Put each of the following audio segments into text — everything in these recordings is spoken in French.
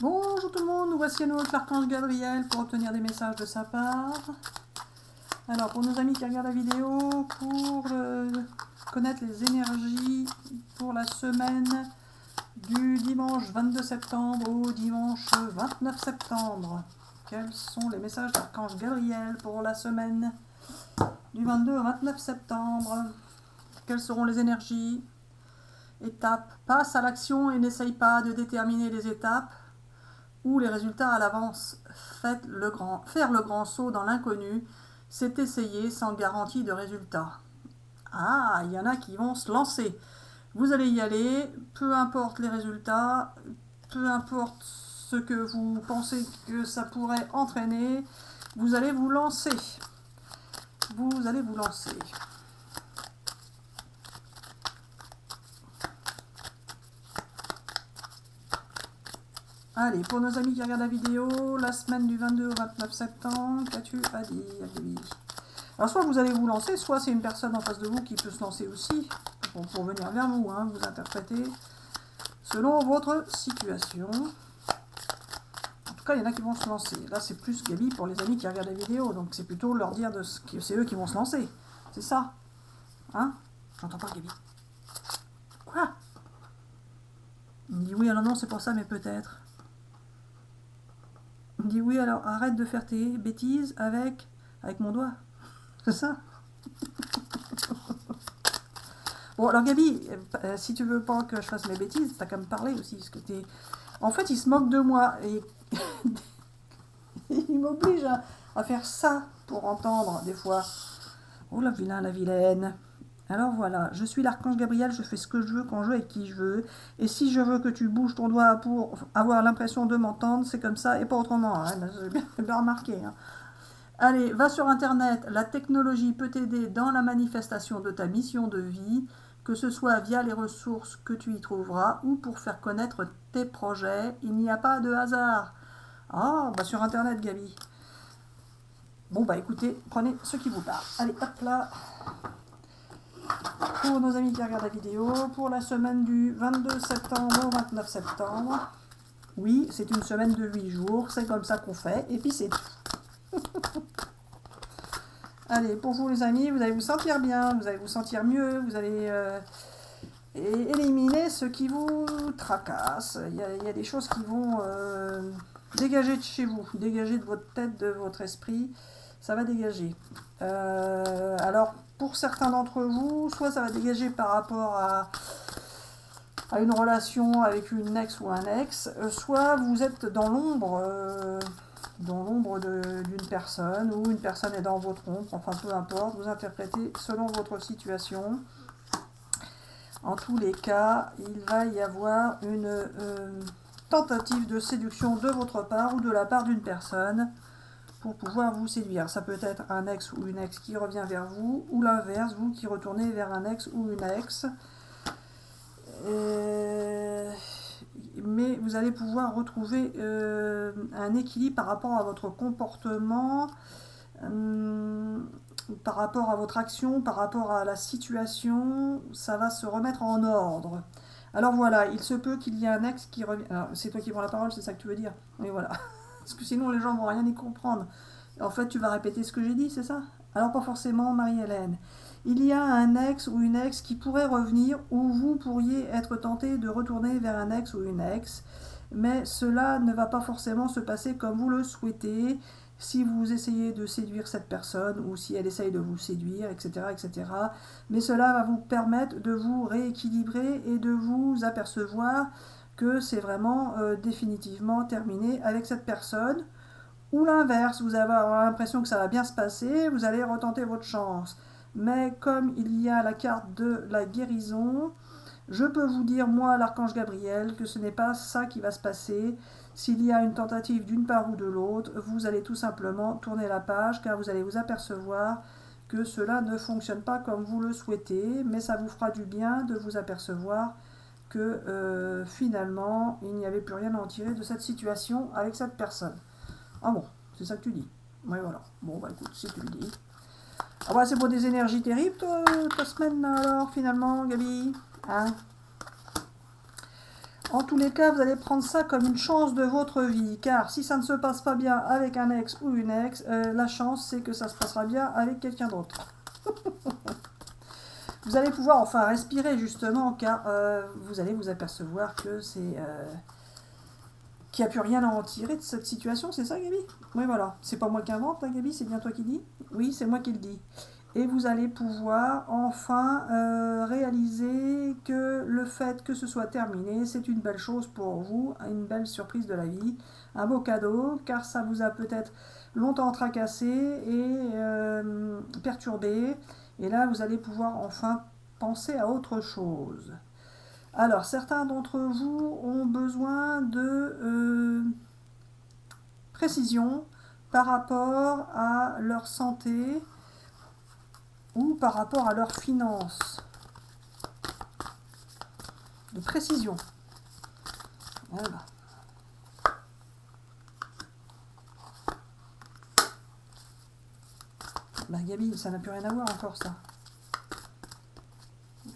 Bonjour tout le monde, nous voici à nouveau avec l'archange Gabriel pour obtenir des messages de sa part. Alors pour nos amis qui regardent la vidéo, pour connaître les énergies pour la semaine du dimanche 22 septembre au dimanche 29 septembre. Quels sont les messages de l'archange Gabriel pour la semaine du 22 au 29 septembre? Quelles seront les énergies? Étape, passe à l'action et n'essaye pas de déterminer les étapes ou les résultats à l'avance. Faire le grand saut dans l'inconnu, c'est essayer sans garantie de résultat. Ah, il y en a qui vont se lancer. Vous allez y aller, peu importe les résultats, peu importe ce que vous pensez que ça pourrait entraîner, vous allez vous lancer. Vous allez vous lancer. Allez, pour nos amis qui regardent la vidéo, la semaine du 22 au 29 septembre, qu'as-tu à dire, Gaby? Alors, soit vous allez vous lancer, soit c'est une personne en face de vous qui peut se lancer aussi, pour venir vers vous, hein, vous interprétez selon votre situation. En tout cas, il y en a qui vont se lancer. Là, c'est plus, Gaby, pour les amis qui regardent la vidéo, donc c'est plutôt leur dire que c'est eux qui vont se lancer. C'est ça. Hein? J'entends pas, Gaby. Quoi? Il me dit oui, alors non, c'est pour ça, mais peut-être. Il me dit oui, alors arrête de faire tes bêtises avec mon doigt. C'est ça? Bon, alors Gaby, si tu veux pas que je fasse mes bêtises, t'as qu'à me parler aussi. Parce que en fait, il se moque de moi et il m'oblige à faire ça pour entendre des fois. Oh, la vilain, la vilaine. Alors voilà, je suis l'archange Gabriel, je fais ce que je veux, quand je veux, avec qui je veux. Et si je veux que tu bouges ton doigt pour avoir l'impression de m'entendre, c'est comme ça et pas autrement. Hein. J'ai bien remarqué. Hein. Allez, va sur Internet. La technologie peut t'aider dans la manifestation de ta mission de vie, que ce soit via les ressources que tu y trouveras ou pour faire connaître tes projets. Il n'y a pas de hasard. Ah, bah sur Internet, Gaby. Bon, bah écoutez, prenez ce qui vous parle. Allez, hop là. Pour nos amis qui regardent la vidéo, pour la semaine du 22 septembre au 29 septembre. Oui, c'est une semaine de 8 jours, c'est comme ça qu'on fait, et puis c'est tout. Allez, pour vous les amis, vous allez vous sentir bien, vous allez vous sentir mieux, vous allez éliminer ce qui vous tracasse. Il y a des choses qui vont dégager de chez vous, dégager de votre tête, de votre esprit, ça va dégager. Alors, pour certains d'entre vous, soit ça va dégager par rapport à une relation avec une ex ou un ex, soit vous êtes dans l'ombre d'une personne, ou une personne est dans votre ombre, enfin peu importe, vous interprétez selon votre situation. En tous les cas, il va y avoir une tentative de séduction de votre part ou de la part d'une personne pour pouvoir vous séduire. Ça peut être un ex ou une ex qui revient vers vous, ou l'inverse, vous qui retournez vers un ex ou une ex. Mais vous allez pouvoir retrouver un équilibre par rapport à votre comportement, par rapport à votre action, par rapport à la situation, ça va se remettre en ordre. Alors voilà, il se peut qu'il y ait un ex qui revient... Alors, c'est toi qui prends la parole, c'est ça que tu veux dire? Oui, voilà. Parce que sinon les gens vont rien y comprendre. En fait, tu vas répéter ce que j'ai dit, c'est ça? Alors pas forcément, Marie-Hélène. Il y a un ex ou une ex qui pourrait revenir, ou vous pourriez être tenté de retourner vers un ex ou une ex, mais cela ne va pas forcément se passer comme vous le souhaitez, si vous essayez de séduire cette personne, ou si elle essaye de vous séduire, etc., etc. Mais cela va vous permettre de vous rééquilibrer et de vous apercevoir que c'est vraiment définitivement terminé avec cette personne. Ou l'inverse, vous allez avoir l'impression que ça va bien se passer, vous allez retenter votre chance. Mais comme il y a la carte de la guérison, je peux vous dire, moi, l'archange Gabriel, que ce n'est pas ça qui va se passer. S'il y a une tentative d'une part ou de l'autre, vous allez tout simplement tourner la page, car vous allez vous apercevoir que cela ne fonctionne pas comme vous le souhaitez, mais ça vous fera du bien de vous apercevoir que finalement, il n'y avait plus rien à en tirer de cette situation avec cette personne. Ah bon, c'est ça que tu dis. Oui, voilà. Bon, bah écoute, si tu le dis. Ah bah c'est pour des énergies terribles, ta semaine, alors, finalement, Gaby. Hein? En tous les cas, vous allez prendre ça comme une chance de votre vie, car si ça ne se passe pas bien avec un ex ou une ex, la chance c'est que ça se passera bien avec quelqu'un d'autre. Vous allez pouvoir enfin respirer justement, car vous allez vous apercevoir que c'est qu'il n'y a plus rien à en tirer de cette situation, c'est ça Gabi? Oui voilà, c'est pas moi qui invente, hein, Gabi, c'est bien toi qui dis? Oui, c'est moi qui le dis. Et vous allez pouvoir enfin réaliser que le fait que ce soit terminé, c'est une belle chose pour vous, une belle surprise de la vie, un beau cadeau, car ça vous a peut-être longtemps tracassé et perturbé. Et là, vous allez pouvoir enfin penser à autre chose. Alors, certains d'entre vous ont besoin de précision par rapport à leur santé ou par rapport à leurs finances. De précision. Voilà. Bah Gabi, ça n'a plus rien à voir encore ça.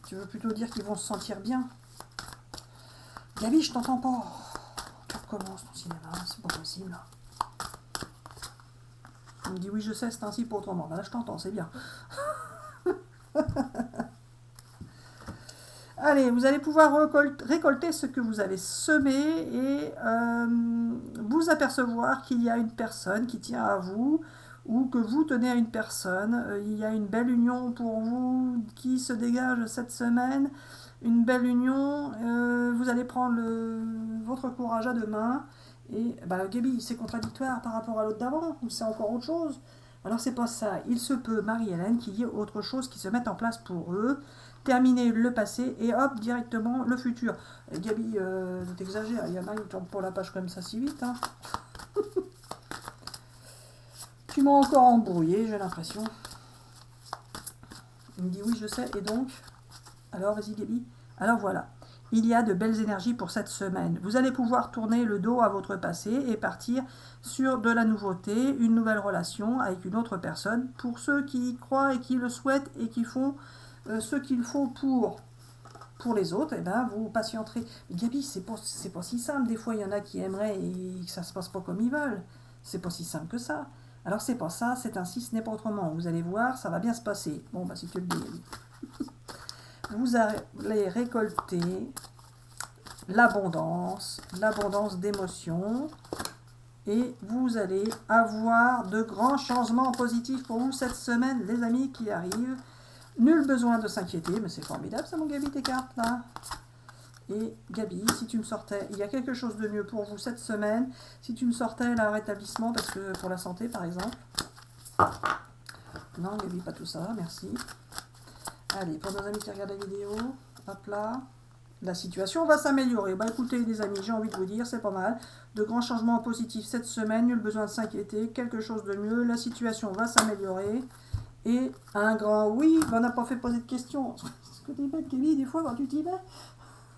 Tu veux plutôt dire qu'ils vont se sentir bien? Gabi, je t'entends pas. Tu recommences ton cinéma, c'est pas possible. On me dit oui, je sais, c'est ainsi pour autrement. Bah là, je t'entends, c'est bien. Allez, vous allez pouvoir récolter ce que vous avez semé et vous apercevoir qu'il y a une personne qui tient à vous ou que vous tenez à une personne. Il y a une belle union pour vous qui se dégage cette semaine. Une belle union. Vous allez prendre votre courage à deux mains. Et bah, Gabi, c'est contradictoire par rapport à l'autre d'avant ou c'est encore autre chose? Alors c'est pas ça. Il se peut, Marie-Hélène, qu'il y ait autre chose qui se mette en place pour eux. Terminer le passé et hop, directement le futur. Gabi, t'exagères, il y en a, ils tournent pas la page comme ça si vite. Hein. Tu m'as encore embrouillé, j'ai l'impression. Il me dit oui, je sais, et donc? Alors, vas-y Gabi. Alors voilà, il y a de belles énergies pour cette semaine. Vous allez pouvoir tourner le dos à votre passé et partir sur de la nouveauté, une nouvelle relation avec une autre personne. Pour ceux qui y croient et qui le souhaitent et qui font ce qu'il faut pour les autres, et ben vous patienterez. Gabi, c'est pas si simple. Des fois, il y en a qui aimeraient et que ça se passe pas comme ils veulent. C'est pas si simple que ça. Alors c'est pas ça, c'est ainsi, ce n'est pas autrement. Vous allez voir, ça va bien se passer. Bon, bah si tu le dis, Gabi. Vous allez récolter l'abondance d'émotions. Et vous allez avoir de grands changements positifs pour vous cette semaine, les amis, qui arrivent. Nul besoin de s'inquiéter, mais c'est formidable ça mon Gabi, tes cartes là. Et Gabi, si tu me sortais, il y a quelque chose de mieux pour vous cette semaine, si tu me sortais là, un rétablissement, parce que pour la santé par exemple. Non Gabi, pas tout ça, merci. Allez, pour nos amis qui regardent la vidéo, hop là. La situation va s'améliorer. Bah écoutez les amis, j'ai envie de vous dire, c'est pas mal. De grands changements positifs cette semaine, nul besoin de s'inquiéter, quelque chose de mieux, la situation va s'améliorer. Et un grand oui, on n'a pas fait poser de questions. Ce que t'es bête, Gabi, des fois, quand tu t'y mets,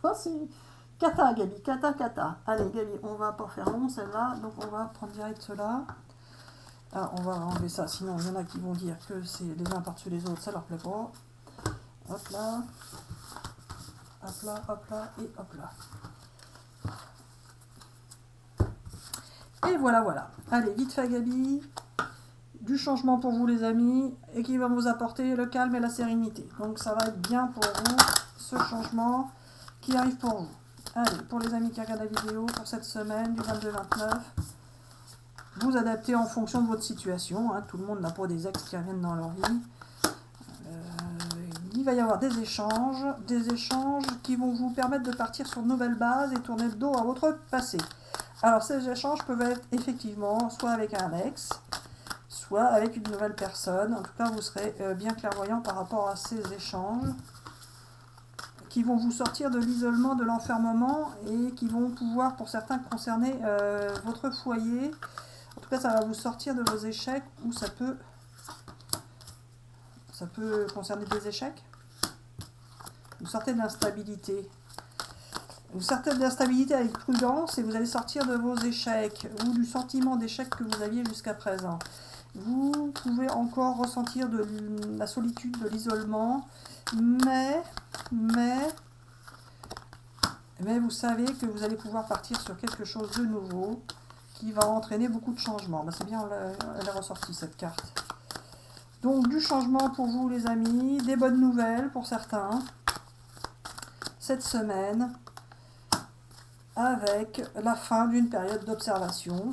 oh, c'est cata, Gabi, cata. Allez, Gabi, on va pas faire long, celle-là, donc on va prendre direct cela. Alors, on va enlever ça, sinon il y en a qui vont dire que c'est les uns par-dessus les autres, ça leur plaît pas. Hop là, et hop là. Et voilà. Allez, vite fait, Gabi. Du changement pour vous les amis et qui va vous apporter le calme et la sérénité. Donc ça va être bien pour vous ce changement qui arrive pour vous. Allez, pour les amis qui regardent la vidéo pour cette semaine du 22-29, vous adaptez en fonction de votre situation. Hein. Tout le monde n'a pas des ex qui reviennent dans leur vie. Il va y avoir des échanges qui vont vous permettre de partir sur de nouvelles bases et tourner le dos à votre passé. Alors ces échanges peuvent être effectivement soit avec un ex, soit avec une nouvelle personne. En tout cas, vous serez bien clairvoyant par rapport à ces échanges qui vont vous sortir de l'isolement, de l'enfermement et qui vont pouvoir, pour certains, concerner votre foyer. En tout cas, ça va vous sortir de vos échecs ou ça peut concerner des échecs. Vous sortez de l'instabilité. Vous sortez de l'instabilité avec prudence et vous allez sortir de vos échecs ou du sentiment d'échec que vous aviez jusqu'à présent. Vous pouvez encore ressentir de la solitude, de l'isolement, mais Mais vous savez que vous allez pouvoir partir sur quelque chose de nouveau qui va entraîner beaucoup de changements. Ben, c'est bien, elle est ressortie cette carte. Donc du changement pour vous les amis, des bonnes nouvelles pour certains cette semaine avec la fin d'une période d'observation.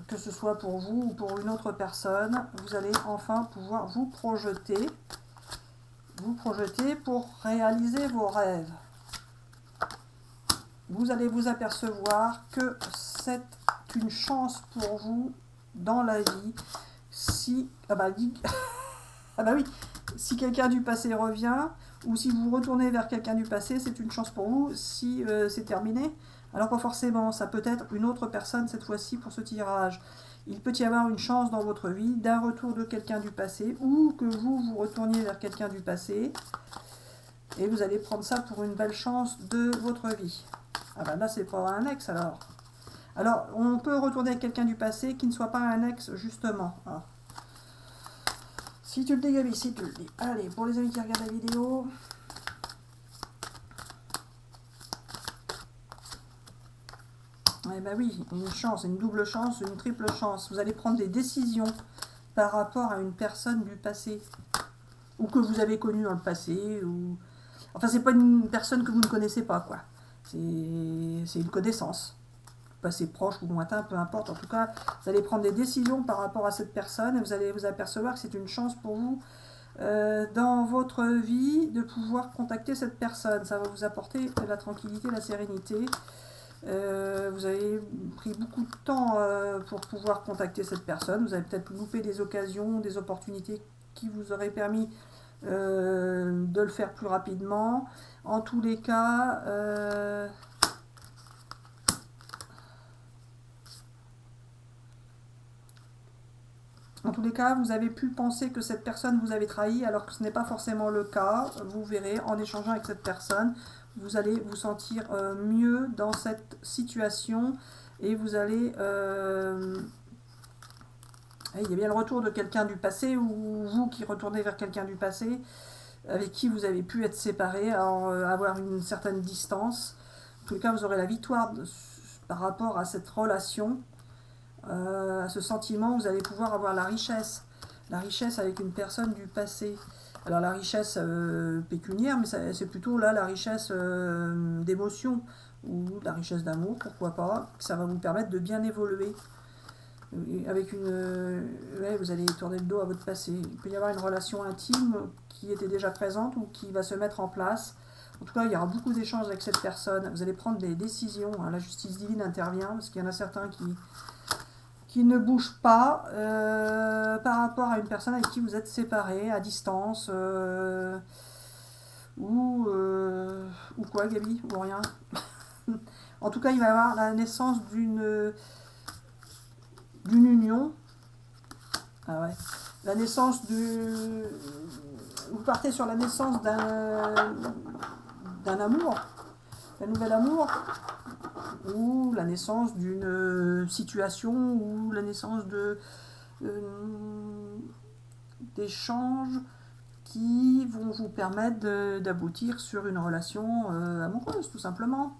Que ce soit pour vous ou pour une autre personne, vous allez enfin pouvoir vous projeter pour réaliser vos rêves. Vous allez vous apercevoir que c'est une chance pour vous dans la vie. Si, ah bah oui, si quelqu'un du passé revient, ou si vous retournez vers quelqu'un du passé, c'est une chance pour vous. Si c'est terminé, alors pas forcément, ça peut être une autre personne cette fois-ci pour ce tirage. Il peut y avoir une chance dans votre vie d'un retour de quelqu'un du passé, ou que vous retourniez vers quelqu'un du passé, et vous allez prendre ça pour une belle chance de votre vie. Ah ben là c'est pour un ex alors. Alors on peut retourner avec quelqu'un du passé qui ne soit pas un ex justement. Ah. Si tu le dis Gabi, si tu le dis. Allez, pour les amis qui regardent la vidéo. Eh ben oui, une chance, une double chance, une triple chance. Vous allez prendre des décisions par rapport à une personne du passé. Ou que vous avez connue dans le passé. Ou... Enfin, c'est pas une personne que vous ne connaissez pas, quoi. C'est une connaissance. Passé proche ou lointain, peu importe. En tout cas, vous allez prendre des décisions par rapport à cette personne. Et vous allez vous apercevoir que c'est une chance pour vous dans votre vie de pouvoir contacter cette personne. Ça va vous apporter la tranquillité, la sérénité. Vous avez pris beaucoup de temps pour pouvoir contacter cette personne. Vous avez peut-être loupé des occasions, des opportunités qui vous auraient permis de le faire plus rapidement. En tous les cas, vous avez pu penser que cette personne vous avait trahi alors que ce n'est pas forcément le cas. Vous verrez, en échangeant avec cette personne, vous allez vous sentir mieux dans cette situation et vous allez... il y a bien le retour de quelqu'un du passé ou vous qui retournez vers quelqu'un du passé avec qui vous avez pu être séparés, avoir une certaine distance. En tout cas, vous aurez la victoire par rapport à cette relation. À ce sentiment, vous allez pouvoir avoir la richesse avec une personne du passé. Alors la richesse pécuniaire, mais c'est plutôt là la richesse d'émotion ou la richesse d'amour, pourquoi pas. Ça va vous permettre de bien évoluer. Avec vous allez tourner le dos à votre passé. Il peut y avoir une relation intime qui était déjà présente ou qui va se mettre en place. En tout cas, il y aura beaucoup d'échanges avec cette personne. Vous allez prendre des décisions. La justice divine intervient parce qu'il y en a certains qui ne bouge pas par rapport à une personne avec qui vous êtes séparés, à distance, ou quoi Gabi, ou rien. En tout cas, il va y avoir la naissance d'une union. Ah ouais. La naissance de... Vous partez sur la naissance d'un amour, d'un nouvel amour, ou la naissance d'une situation, ou la naissance d'échanges qui vont vous permettre d'aboutir sur une relation amoureuse, tout simplement.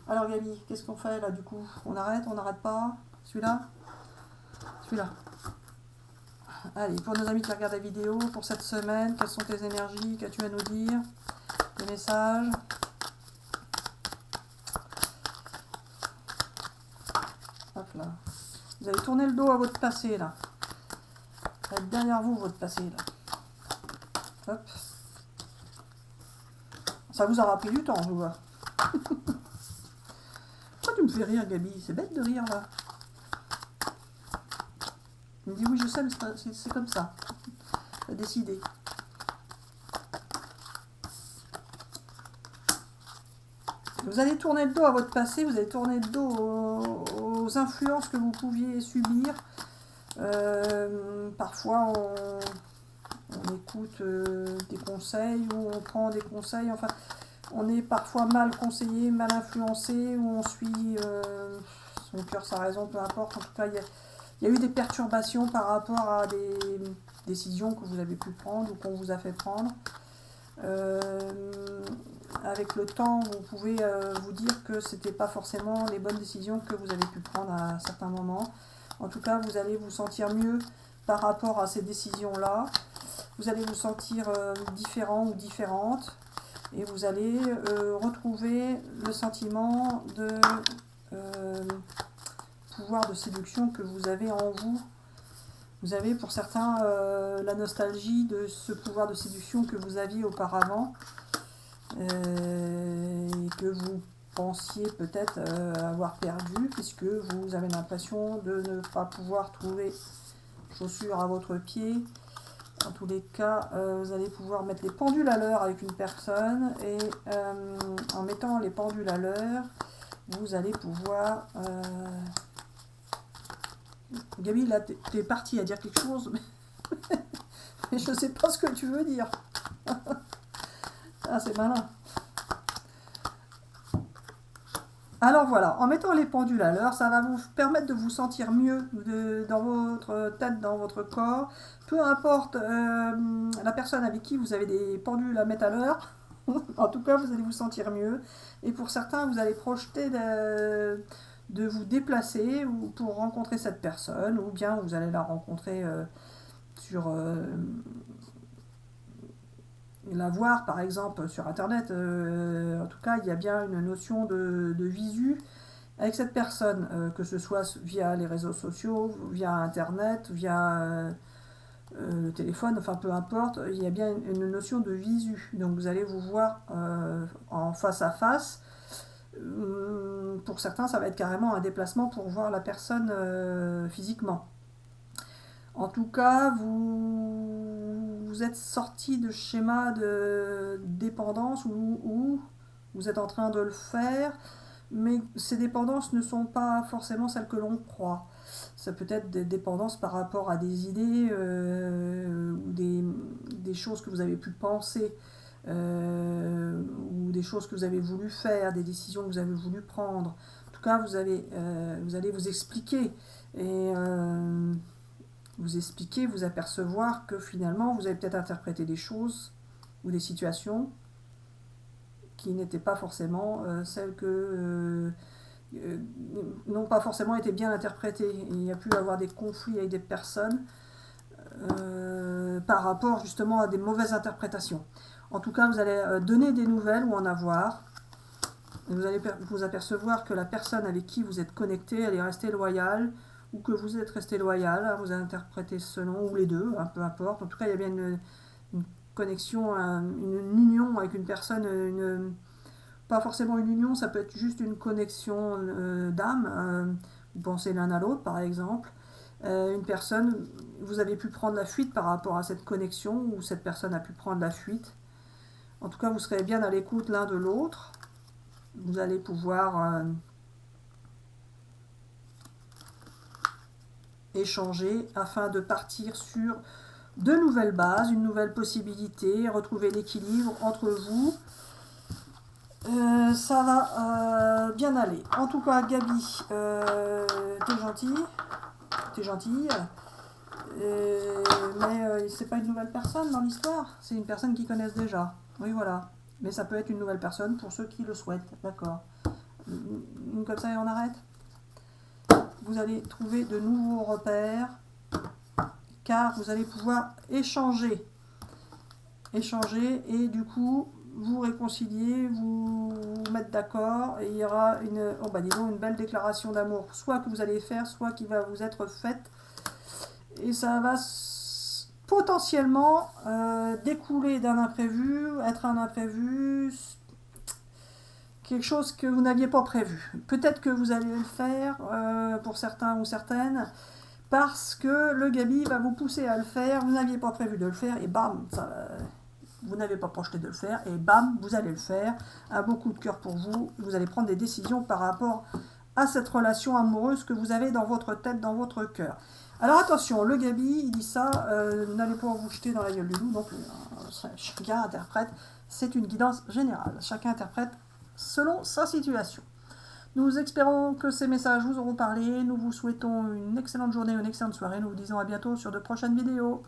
Alors Gabi, qu'est-ce qu'on fait là du coup? On arrête, on n'arrête pas? Celui-là? Celui-là. Allez, pour nos amis qui regardent la vidéo, pour cette semaine, quelles sont tes énergies? Qu'as-tu à nous dire? Des messages? Hop là. Vous allez tourner le dos à votre passé là. Ça va être derrière vous votre passé là. Hop. Ça vous aura pris du temps, je vois. Pourquoi tu me fais rire, Gabi? C'est bête de rire là. Il me dit oui, je sais, mais c'est comme ça. T'as décidé. Vous allez tourner le dos à votre passé, vous allez tourner le dos aux influences que vous pouviez subir. Parfois, on écoute des conseils ou on prend des conseils. Enfin, on est parfois mal conseillé, mal influencé, ou on suit son cœur, sa raison, peu importe. En tout cas, il y a eu des perturbations par rapport à des décisions que vous avez pu prendre ou qu'on vous a fait prendre. Avec le temps, vous pouvez vous dire que c'était pas forcément les bonnes décisions que vous avez pu prendre à certains moments. En tout cas, vous allez vous sentir mieux par rapport à ces décisions-là. Vous allez vous sentir différent ou différente. Et vous allez retrouver le sentiment de pouvoir de séduction que vous avez en vous. Vous avez pour certains la nostalgie de ce pouvoir de séduction que vous aviez auparavant et que vous pensiez peut-être avoir perdu, puisque vous avez l'impression de ne pas pouvoir trouver chaussures à votre pied. En tous les cas, vous allez pouvoir mettre les pendules à l'heure avec une personne et en mettant les pendules à l'heure, vous allez pouvoir... Gabi, là, t'es parti à dire quelque chose, mais je ne sais pas ce que tu veux dire. Ah, c'est malin. Alors voilà, en mettant les pendules à l'heure, ça va vous permettre de vous sentir mieux dans votre tête, dans votre corps. Peu importe la personne avec qui vous avez des pendules à mettre à l'heure, en tout cas vous allez vous sentir mieux. Et pour certains, vous allez projeter de vous déplacer pour rencontrer cette personne, ou bien vous allez la rencontrer sur... la voir par exemple sur internet, en tout cas il y a bien une notion de visu avec cette personne, que ce soit via les réseaux sociaux, via internet, via le téléphone, enfin peu importe, il y a bien une notion de visu, donc vous allez vous voir en face à face. Pour certains ça va être carrément un déplacement pour voir la personne physiquement. En tout cas, vous êtes sorti de schéma de dépendance ou vous êtes en train de le faire, mais ces dépendances ne sont pas forcément celles que l'on croit. Ça peut être des dépendances par rapport à des idées ou des choses que vous avez pu penser ou des choses que vous avez voulu faire, des décisions que vous avez voulu prendre. En tout cas, vous allez vous expliquer et... vous apercevoir que finalement vous avez peut-être interprété des choses ou des situations qui n'étaient pas forcément celles que n'ont pas forcément été bien interprétées. Et il y a pu y avoir des conflits avec des personnes par rapport justement à des mauvaises interprétations. En tout cas, vous allez donner des nouvelles ou en avoir. Et vous allez vous apercevoir que la personne avec qui vous êtes connecté, elle est restée loyale, ou que vous êtes resté loyal, hein, vous interprétez selon, ou les deux, hein, peu importe. En tout cas, il y a bien une connexion, une union avec une personne, pas forcément une union, ça peut être juste une connexion d'âme. Vous pensez l'un à l'autre, par exemple. Une personne, vous avez pu prendre la fuite par rapport à cette connexion, ou cette personne a pu prendre la fuite. En tout cas, vous serez bien à l'écoute l'un de l'autre. Vous allez pouvoir... échanger afin de partir sur de nouvelles bases, une nouvelle possibilité, retrouver l'équilibre entre vous. Ça va bien aller. En tout cas, Gabi, t'es gentille, mais c'est pas une nouvelle personne dans l'histoire, c'est une personne qu'ils connaissent déjà. Oui, voilà. Mais ça peut être une nouvelle personne pour ceux qui le souhaitent, d'accord. Comme ça, et on arrête. Vous allez trouver de nouveaux repères, car vous allez pouvoir échanger et du coup vous réconcilier, vous mettre d'accord, et il y aura disons une belle déclaration d'amour, soit que vous allez faire, soit qui va vous être faite, et ça va potentiellement découler d'un imprévu, être un imprévu, quelque chose que vous n'aviez pas prévu. Peut-être que vous allez le faire pour certains ou certaines, parce que le Gabi va vous pousser à le faire, vous n'aviez pas prévu de le faire, et bam, vous n'avez pas projeté de le faire, et bam, vous allez le faire. Un beau coup de cœur pour vous, vous allez prendre des décisions par rapport à cette relation amoureuse que vous avez dans votre tête, dans votre cœur. Alors attention, le Gabi, il dit ça, n'allez pas vous jeter dans la gueule du loup non plus. Chacun interprète, c'est une guidance générale, chacun interprète selon sa situation. Nous espérons que ces messages vous auront parlé. Nous vous souhaitons une excellente journée, une excellente soirée. Nous vous disons à bientôt sur de prochaines vidéos.